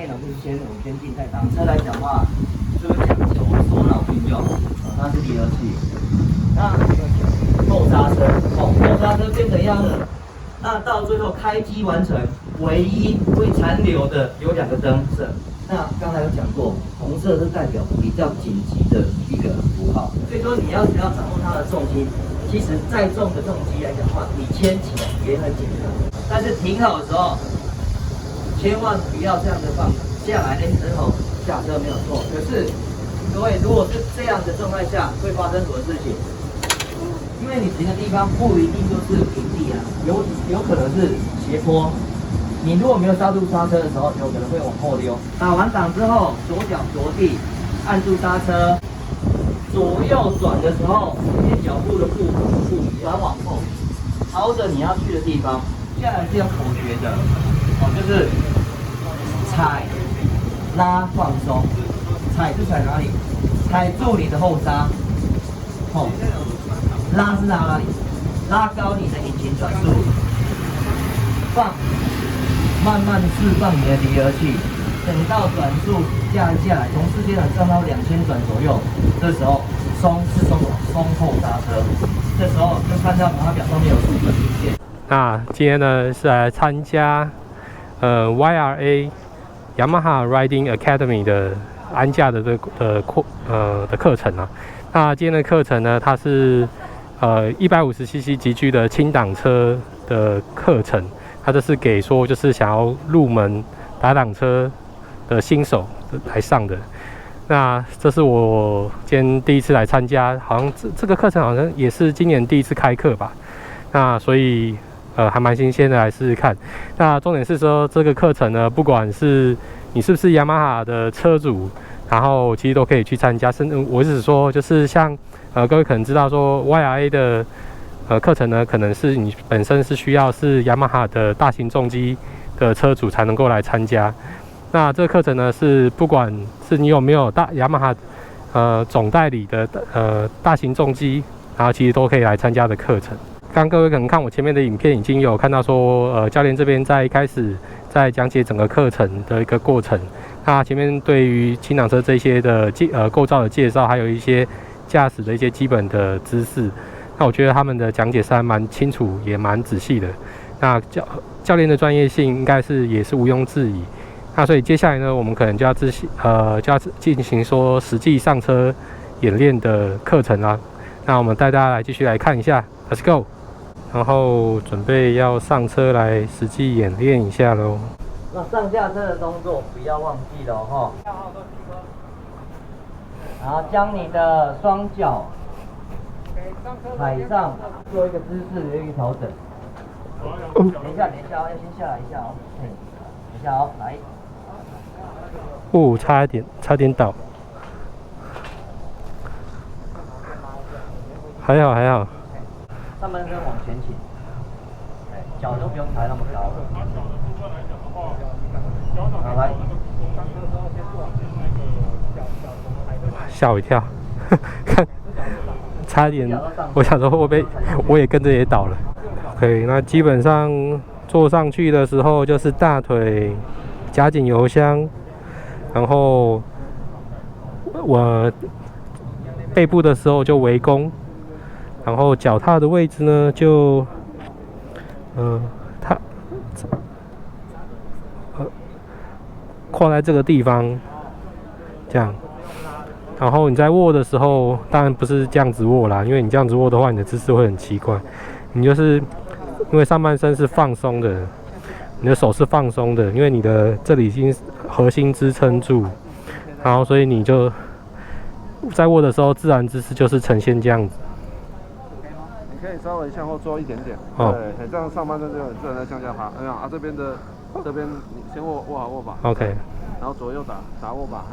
内呢，就是我们先定在挡车来讲话，就是讲求手脑并用，它是离合器。那后刹车，后刹车变怎样了？那到最后开机完成，唯一会残留的有2个灯色。那刚才有讲过，红色是代表比较紧急的一个符号，所以说你要掌握它的重心。其实再重的重机来讲的话，你牵起来也很简单，但是停好的时候，千万不要这样子放下来，之后下车没有错。可是各位，如果是这样的状态下，会发生什么事情？因为你停的地方不一定就是平地啊，有可能是斜坡。你如果没有刹住刹车的时候，有可能会往后溜。打完档之后，左脚着地，按住刹车，左右转的时候，你脚步的步转往后，朝着你要去的地方。接下来是要口诀的，就是踩、拉、放松。踩是踩哪里？踩住你的后刹，拉是拉哪里？拉高你的引擎转速，放。慢慢释放你的离合器，等到转速下来，从4千转上到2000转左右，这时候松后刹车，这时候就看到码表上面有数字出现。那今天呢是来参加YRA Yamaha Riding Academy 的安驾的的课程啊。那今天的课程呢，它是150cc 级距的轻档车的课程。它这是给说就是想要入门打挡车的新手来上的。那这是我今天第一次来参加，好像这个课程好像也是今年第一次开课吧。那所以还蛮新鲜的，来试试看。那重点是说这个课程呢，不管是你是不是雅马哈的车主，然后其实都可以去参加。甚至我只是说就是像各位可能知道说 YRA 的课程呢，可能是你本身是需要是雅马哈的大型重机的车主才能够来参加。那这个课程呢，是不管是你有没有雅马哈总代理的大型重机，然后其实都可以来参加的课程。刚各位可能看我前面的影片，已经有看到说教练这边在一开始在讲解整个课程的一个过程。那前面对于轻档车这些的构造的介绍，还有一些驾驶的一些基本的知识。那我觉得他们的讲解是还蛮清楚，也蛮仔细的。那教练的专业性应该是也是毋庸置疑。那所以接下来呢，我们可能就要进行说实际上车演练的课程啦。那我们带大家来继续来看一下 ，Let's go。然后准备要上车来实际演练一下喽。那上下车的动作不要忘记了哈。然后将你的双脚踩上，做一个姿势的一个调整。等一下，要先下来一下哦。等一下哦，来。差点倒。还好。上半身往前倾，脚就不用抬那么高了。好，来。吓我一跳，看。差点，我想说会不会我也跟着也倒了。OK， 那基本上坐上去的时候就是大腿夹紧油箱，然后我背部的时候就围弓，然后脚踏的位置呢就跨在这个地方，这样。然后你在握的时候，当然不是这样子握啦，因为你这样子握的话，你的姿势会很奇怪。你就是因为上半身是放松的，你的手是放松的，因为你的这里已经核心支撑住，然后所以你就在握的时候，自然姿势就是呈现这样子。你可以稍微向后坐一点点，对，这样上半身就很自然的向下爬。这边你先握好握把 ，OK， 然后左右打握把，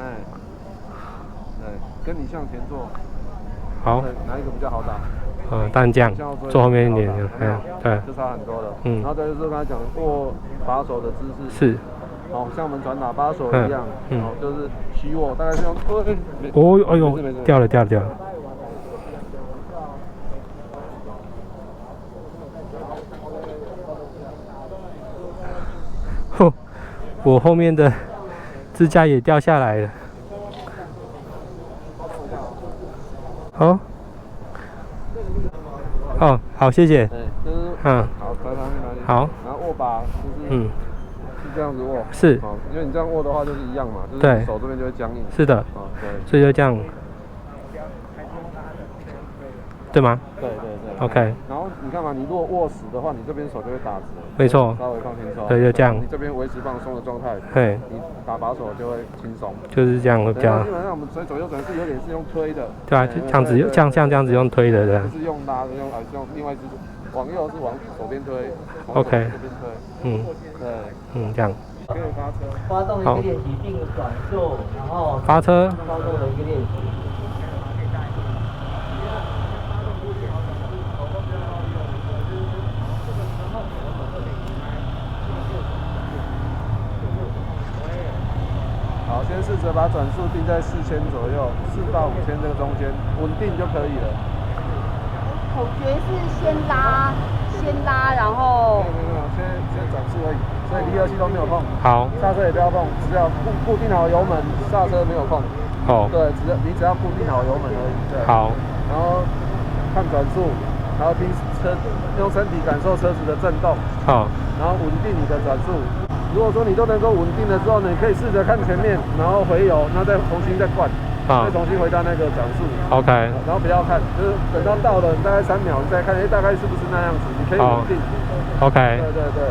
对，跟你向前坐，好，哪一个比较好打？但这样坐后面一点，对，就差很多了。然后再就是刚才讲握把手的姿势，是，像我们转把把手一样，就是虚握，大概是用，哎呦，掉了。我后面的支架也掉下来了。哦，哦，好，谢谢。对，就是好，抬上去哪里？好，然后握把就是是这样子握。是。好，因为你这样握的话就是一样嘛，就是对，手这边就会僵硬。是的。啊，对。所以就这样。对吗？对对对。OK。然后你看嘛，你如果握死的话，你这边手就会打直。没错。稍微放轻松。对，就这样。你这边维持放松的状态。对。你打把手就会轻松。就是这样会比较。基本上我们左右转是有点是用推的。对啊，就这样子，像这样子用推的，对。不是用拉的，用另外一只往右是往左边推。OK。这边推。嗯。对。这样。可以发车。发动的一个练习，并转速，然后发车。操作的一个练习。好，先试着把转速定在4000左右，4到5000这个中间，稳定就可以了。口诀是先拉，然后。没有，先转速而已，所以离合器都没有碰。好。刹车也不要碰，只要固定好油门，刹车没有碰。哦。对，你只要固定好油门而已。对。好。然后看转速，然后用身体感受车子的震动。好。然后稳定你的转速。如果说你都能够稳定了之后呢，你可以试着看前面，然后回油，那再重新灌，再重新回到那个转速。OK。然后不要看，就是等到了大概3秒，你再看，大概是不是那样子？你可以稳定。OK。对对对。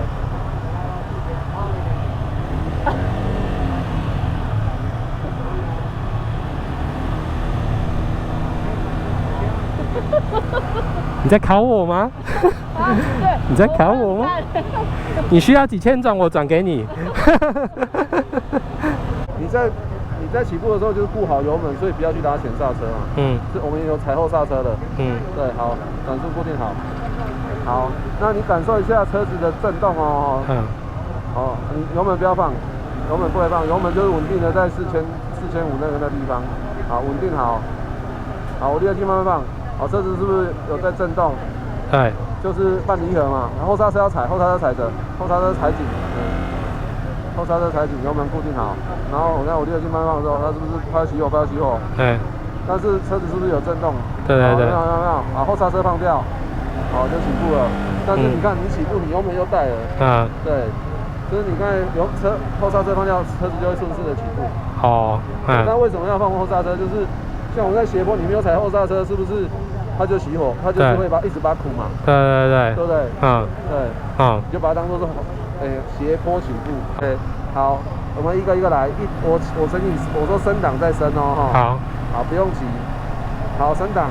你在考我吗？你在考我吗？你需要几千转，我转给你。你在起步的时候就是顾好油门，所以不要去拉前刹车嘛。是我们有踩后刹车的。对，好，转速固定好。好，那你感受一下车子的震动哦。好，你油门不要放，油门不会放，油门就是稳定的在4500那个地方。好，稳定好。好，我离合器慢慢放。好，车子是不是有在震动？对。就是半离合嘛，然后后刹车要踩，后刹车踩着，后刹车踩紧，后刹车踩紧，油门固定好。然后我离合器慢慢放的时候，它是不是快要熄火？快要熄火。对。但是车子是不是有震动？对对对。没有。好，后刹车放掉，好就起步了。但是你看你起步，你油门又带了。对。就是你刚才后刹车放掉，车子就会顺势的起步。哦。那为什么要放后刹车？就是像我在斜坡，你没有踩后刹车，是不是？它就熄火，它就是会一直把苦嘛。对不对？对。你就把它当做是斜坡起步。对，好，我们一个一个来。我说升档再升哦。好，不用急。好，升档。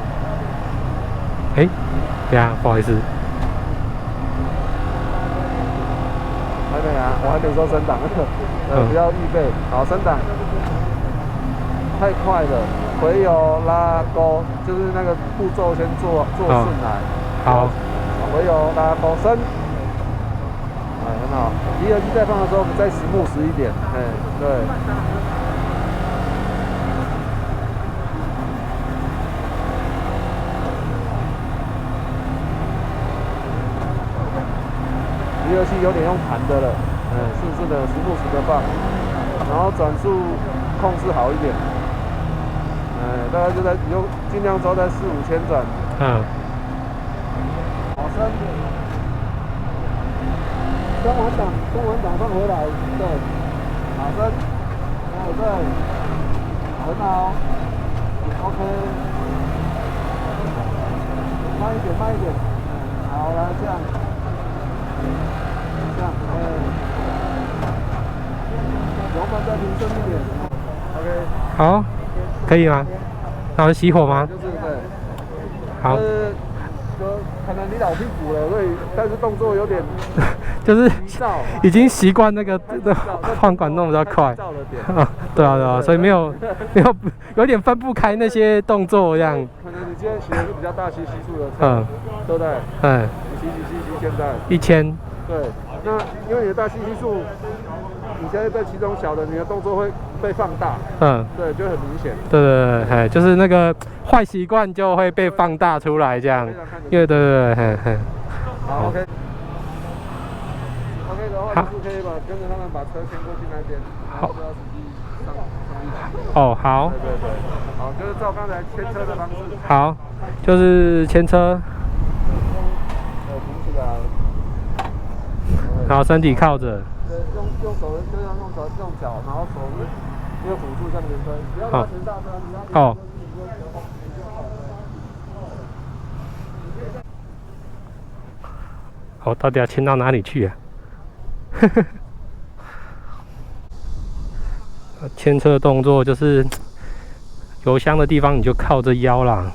等下，不好意思。还没啊，我还没说升档。不要预备。好，升档。太快了。回油拉钩，就是那个步骤先做顺来。好。回油拉钩升。很好。离合器再放的时候，再smooth一点。对。离合器有点用弹的了。顺的smooth的放，然后转速控制好一点。大概就在你就尽量抓在4、5000转。好升。升完档放回来，对。好升。对。很好。OK。慢一点。好，来这样。油门再平顺一点。OK。好。可以吗？那我熄火吗？就是对。好。可能你老屁股了，所以但是动作有点，就是已经习惯那个换管弄比较快。对啊，所以没有有点分不开那些动作这样。可能你今天骑的是比较大吸数的车，对不对？你骑现在1000。对，那因为你的大吸数。你现在在其中小的，你的动作会被放大。对，就很明显。对，就是那个坏习惯就会被放大出来这样。对。好 ，OK 的话，就是可以跟着他们把车牵过去那边。然后就要实际上去。哦，好。对对对，好，就是照刚才牵车的方式。好，就是牵车。挺起来。然后身体靠着。对，用手就像用脚，然后手一个辅助向前推，不要拉前刹车，你拉哦。我到底要牵到哪里去啊？牵车动作就是油箱的地方，你就靠着腰啦。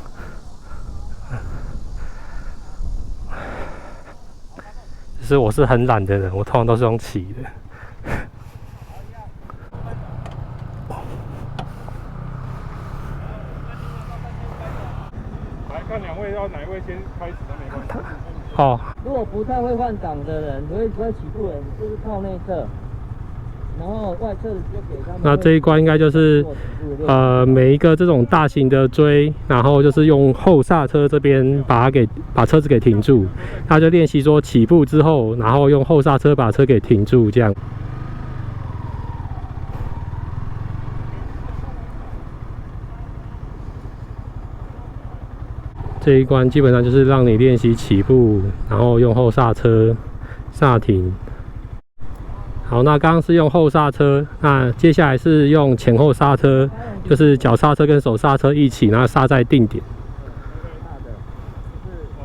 只是我是很懒的人，我通常都是用骑的。来看两位要哪一位先开始都没关系。哦。如果不太会换挡的人，不会起步的人，就是靠内侧，然后外侧就给他们。那这一关应该就是每一个这种大型的锥，然后就是用后刹车这边把车子给停住，他就练习说起步之后，然后用后刹车把车给停住这样。这一关基本上就是让你练习起步，然后用后刹车刹停。好，那刚刚是用后刹车，那接下来是用前后刹车，就是脚刹车跟手刹车一起，然后刹在定点。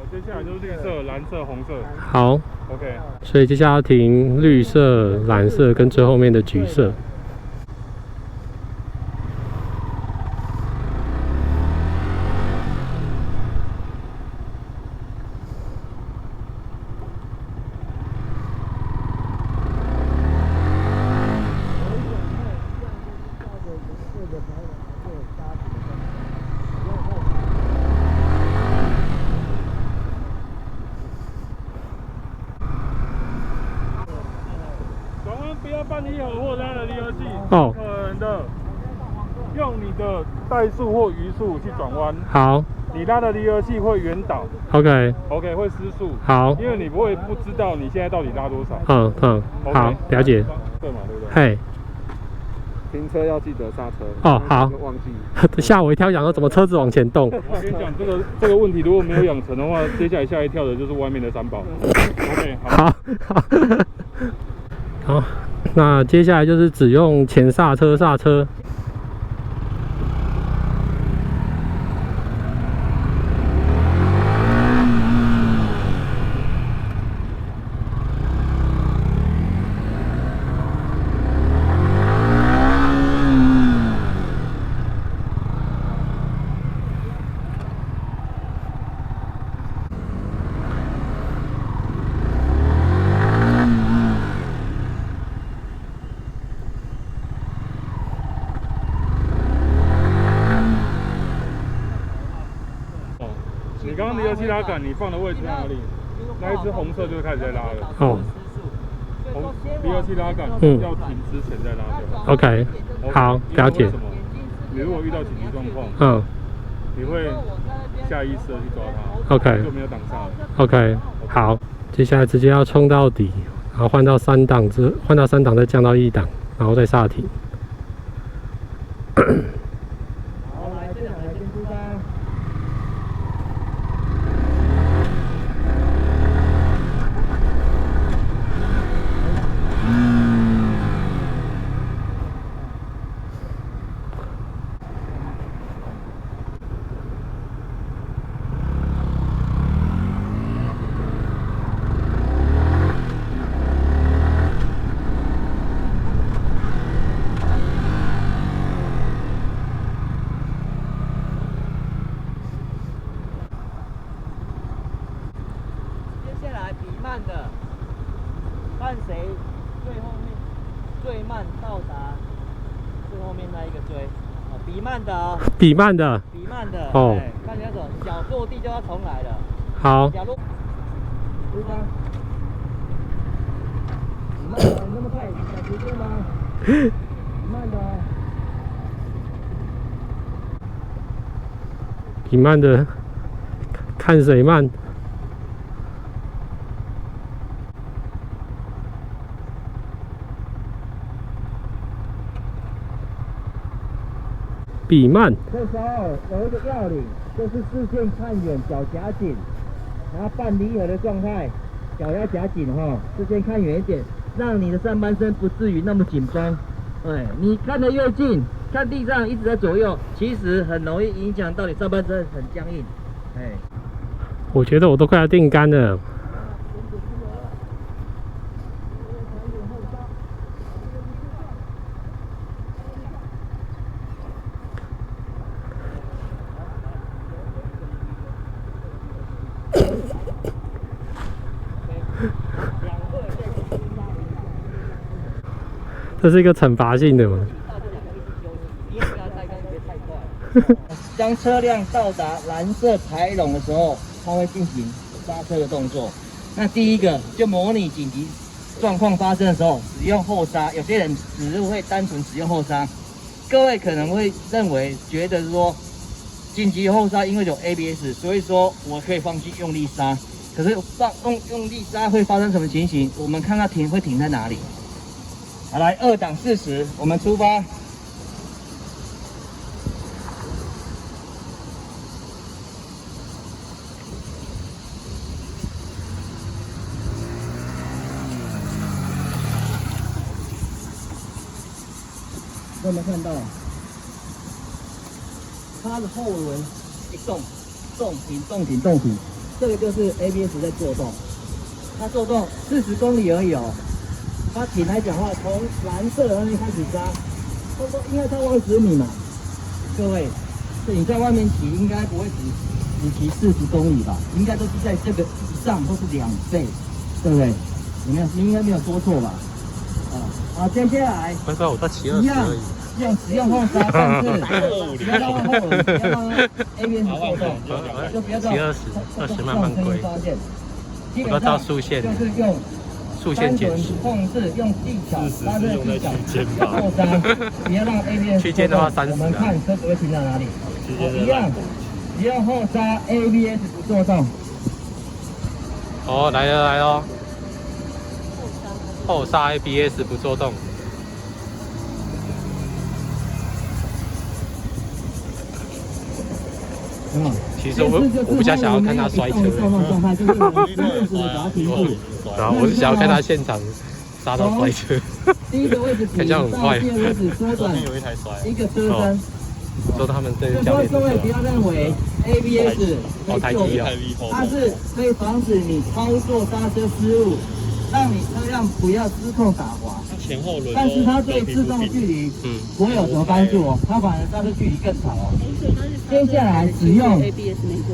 接下来就是绿色、蓝色、红色。好 ，OK。所以接下来要停绿色、蓝色跟最后面的橘色。不要办离合或拉的离合器，哦，可能的，用你的怠速或余速去转弯。好，你拉的离合器会原导。OK， 会失速。好，因为你不知道你现在到底拉多少。好，了解。对嘛，对不对？嘿。停车要记得刹车。哦，好。忘记。吓我一跳，想说怎么车子往前动。我跟你讲，这个问题如果没有养成的话，接下来吓一跳的就是外面的三宝。OK， 好。好，那接下来就是只用前刹车刹车。你刚刚离合器拉杆，你放的位置在哪里？那一只红色就开始在拉了。哦。离合器拉杆要停之前再拉就好。OK， 好，了解。你如果遇到紧急状况，你会下意识的去抓它。OK， 就没有挡刹了。OK， 好，接下来直接要冲到底，然后换到3档再降到1档，然后再刹停。好，来这两台先出发。看谁最后面最慢到达最后面那一个追，比慢的哦。比慢的。比慢的。哦。看那种脚落地就要重来了。好。脚落。出发。你慢的，你那么快，赶时间吗？你慢的哦。比慢的，看谁慢。比慢。这时候有一个要领，就是视线看远，脚夹紧，然后半离合的状态，脚要夹紧哈，视线看远一点，让你的上半身不至于那么紧绷。对，你看得越近，看地上一直在左右，其实很容易影响到你上半身很僵硬。哎，我觉得我都快要定杆了。这是一个惩罚性的吗？当车辆到达蓝色牌笼的时候，它会进行刹车的动作。那第一个就模拟紧急状况发生的时候使用后刹，有些人只是会单纯使用后刹。各位可能会觉得说，紧急后刹因为有 ABS， 所以说我可以放弃用力刹。可是用力刹会发生什么情形？我们看看会停在哪里。好，来2档40，我们出发。有没有看到？它的后轮一动，动停，这个就是 ABS 在做动。它做动40公里而已哦。它停来讲话，从蓝色的那边开始刹，差不多应该超过20米嘛。各位，你在外面骑应该不会只骑40公里吧？应该都是在这个以上，或是2倍，对不对？你应该没有说错吧？好，接下来不是，我在骑20而已。使用后刹，但是不要让后轮，不要让 ABS 做动，就不要骑20慢慢归。我都照速线，就是用速线减速控制，用技巧，刹车技巧后刹，不要让 ABS 区间的话30。我们看车子会停在哪里？一样，只要后刹 ABS 不做动。哦，来了，后刹 ABS 不做动。其实我比较想要看他摔车，然后我是想要看他现场刹到摔车，第一个位置看起来很快。第二个位置缩短一个车身。说他们这所以各位不要认为 ABS 太低了，它是可以防止你操作刹车失误，让你车辆不要失控打滑。前后轮，但是它对制动距离不会有什么帮助哦，它反而刹车距离更长哦。接下来使用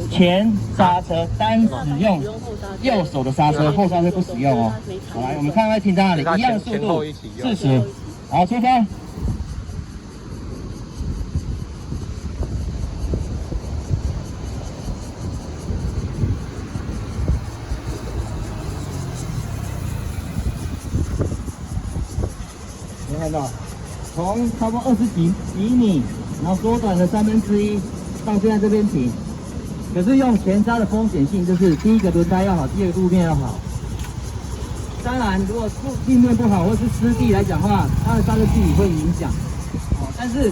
前刹车，单使用右手的刹车，后刹车不使用哦。好，来，我们看看停在哪里，一样速度40，好，出发。你看到，从差不多20几米，然后缩短了1/3，到现在这边停。可是用前刹的风险性就是：第一个轮胎要好，第二个路面要好。当然，如果地面不好或是湿地来讲的话，它的刹车距离会影响。但是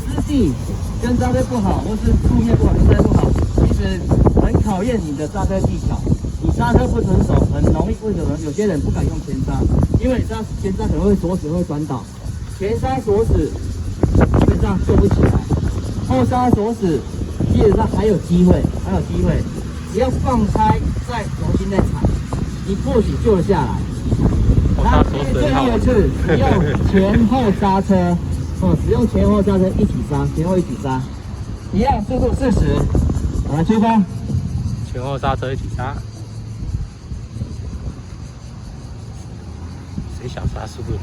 湿地跟刹车不好，或是路面不好、轮胎不好，其实很考验你的刹车技巧。你刹车不成熟，很容易为什么有些人不敢用前刹？因为前刹可能会锁死，会转倒。前刹锁死，基本上救不起来；后刹锁死，基本上还有机会，只要放开，再重新再踩，你或许救了下来。那最后一次使用前后刹车，使用前后刹车一起刹，前后一起刹，一样速度40，我来出发。前后刹车一起刹。谁想刹速度有40？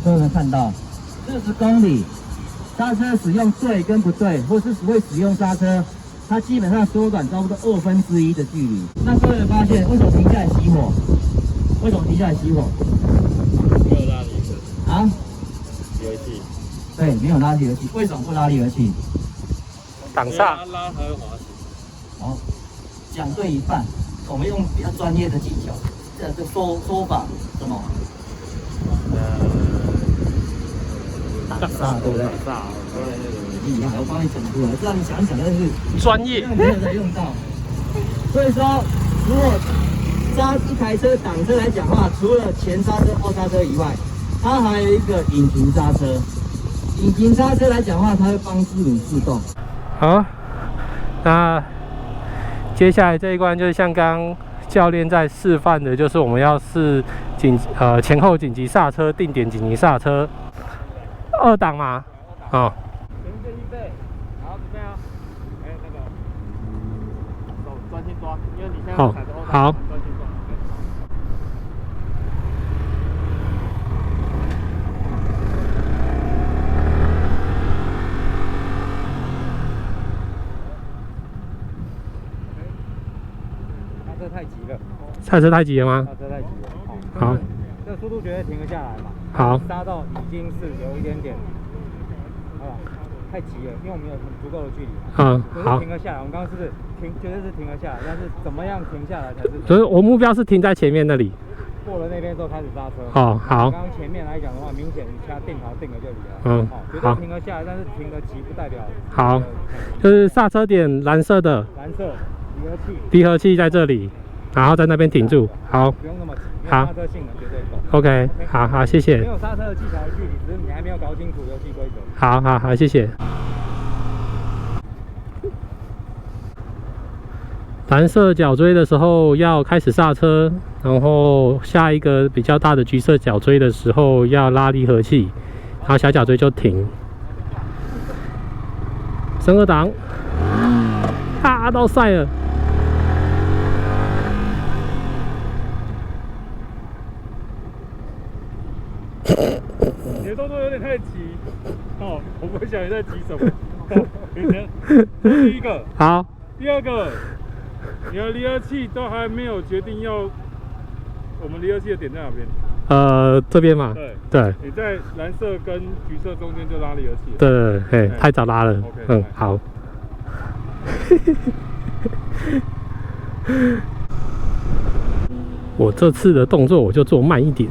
各位能看到，40公里，刹车使用对跟不对，或是不会使用刹车，它基本上缩短差不多1/2的距离。那各位发现为什么停下来熄火？为什么停下来熄火？没有拉离合。啊？离合器。对，没有拉离合器。为什么不拉离合器？挡煞。拉还会滑行。好，讲对一半，我们用比较专业的技巧。这说法什么？挡煞对不对？煞，厉害，我帮你讲出来，这样你想一想，但是专业没有在用到。所以说，如果一台车挡车来讲话，除了前刹车、后刹车以外，它还有一个引擎刹车。引擎刹车来讲话，它会帮助你制动。好，那接下来这一关就是像刚教练在示范的，就是我们要试前后紧急刹车、定点紧急刹车，2档嘛，哦。前线预备，好，准备啊！哎，那个手专心抓，因为你现在踩着后刹，好，专心抓。刹车太急了。刹车太急了吗？刹车太急了。好。这个速度绝对停得下来嘛。好。刹到已经是有一点点，太急了，因为我们有足够的距离嘛。好。停得下来，我们刚刚是不是绝对是停得下来，但是怎么样停下来才是？所以我目标是停在前面那里。过了那边之后开始刹车。哦，好。刚刚前面来讲的话，明显你掐定好定了就离了。绝对停得下来，但是停得急不代表。好，就是刹车点蓝色的。蓝色离合器。离合器在这里，然后在那边停住。好。不用那么急，因为刹车性能绝对够。OK， 好，谢谢。没有刹车的技巧的距离，只是你还没有搞清楚游戏规则。好，谢谢。蓝色角锥的时候要开始刹车，然后下一个比较大的橘色角锥的时候要拉离合器，然后小角锥就停。升2档，到赛了。你的动作有点太急哦，我不晓得你在急什么。第一个，好。第二个，你的离合器都还没有决定要我们离合器的点在哪边？这边嘛。对。你在蓝色跟橘色中间就拉离合器。对，太早拉了。好。我这次的动作我就做慢一点。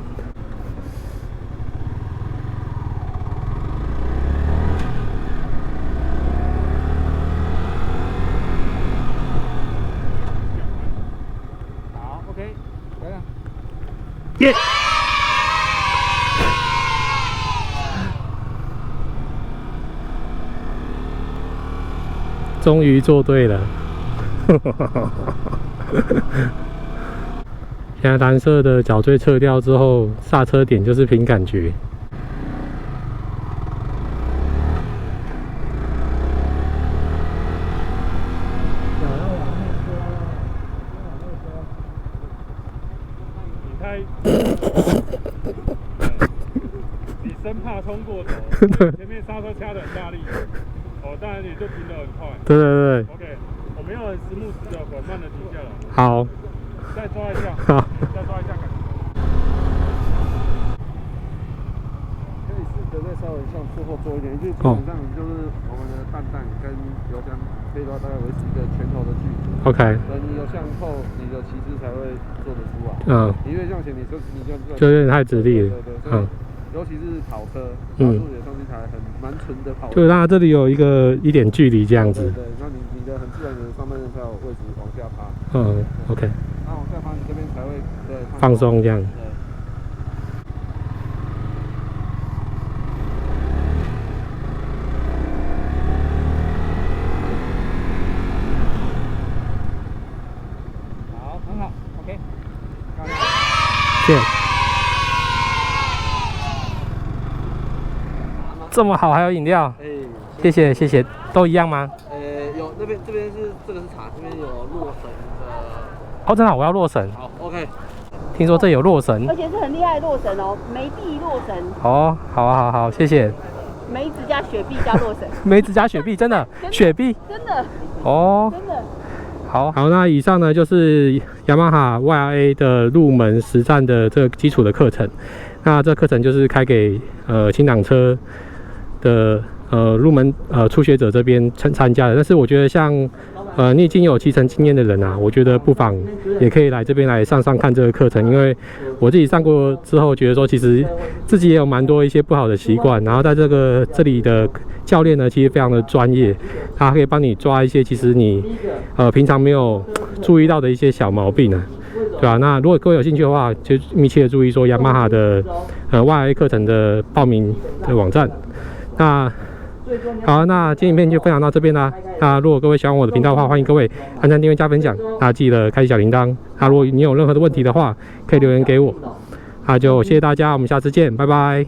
耶！终于做对了。现在蓝色的角锥撤掉之后，刹车点就是凭感觉。你生怕冲过头，前面刹车掐得很大力，当然你就停得很快。对。OK， 我们要很smooth的缓慢的停下来。好。再抓一下。好。再抓一下感觉。可以试着再稍微向侧后做一点，就基本上就是我们的蛋跟油箱可以大概维持一个拳头的距离。OK。你有向后，你的骑姿才会做得出来。你越向前，你就有点太直立了。对。尤其是跑车，也算是一台蛮纯的跑车。就让它这里有一点距离这样子。对，那你的很自然的上半身才有位置往下趴。OK。那往下趴，你这边才会放松这样。好，很好 ，OK。谢谢。这么好，还有饮料，谢谢，都一样吗？有这边是这个是茶，这边有洛神的。真的，我要洛神。好 ，OK。听说这有洛神，而且是很厉害的洛神哦，梅碧洛神。好，谢谢。梅子加雪碧加洛神。梅子加雪碧，真的？雪碧？真的。真的。好，那以上呢就是雅马哈 YRA 的入门实战的这个基础的课程。那这课程就是开给轻档车的入门初学者这边参加的，但是我觉得像你已经有骑乘经验的人啊，我觉得不妨也可以来这边来上看这个课程，因为我自己上过之后，觉得说其实自己也有蛮多一些不好的习惯，然后在这里的教练呢，其实非常的专业，他可以帮你抓一些其实你平常没有注意到的一些小毛病啊，对吧？那如果各位有兴趣的话，就密切的注意说雅马哈的YRA 课程的报名的网站。那好，那今天影片就分享到这边啦。那如果各位喜欢我的频道的话，欢迎各位按赞、订阅、加分享。那记得开启小铃铛。那如果你有任何的问题的话，可以留言给我。那就谢谢大家，我们下次见，拜拜。